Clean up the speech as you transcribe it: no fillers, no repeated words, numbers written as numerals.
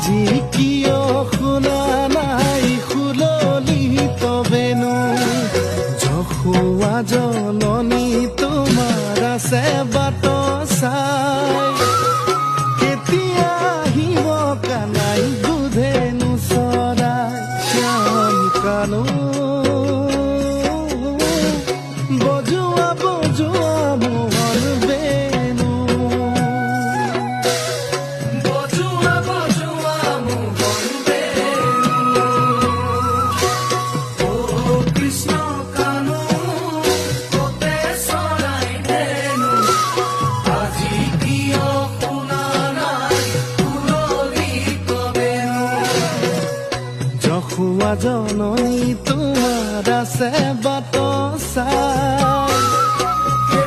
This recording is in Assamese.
আজি কিয় শুনা নাই সুললিত বেনু যশোৱা জননী তোমাৰ আছে বাট চাই কেতিয়া আহিব কানাই বুধেনো চৰাই শ্যাম কানু বজোৱা বজোৱা মোহন বেনু বজোৱা বজোৱা মোহন বেনু ও কৃষ্ণ কানু কতে চৰাই বেনু আজি কিয় শুনা নাই সুললিত বেনু যশোৱা জননী তোমাৰ আছে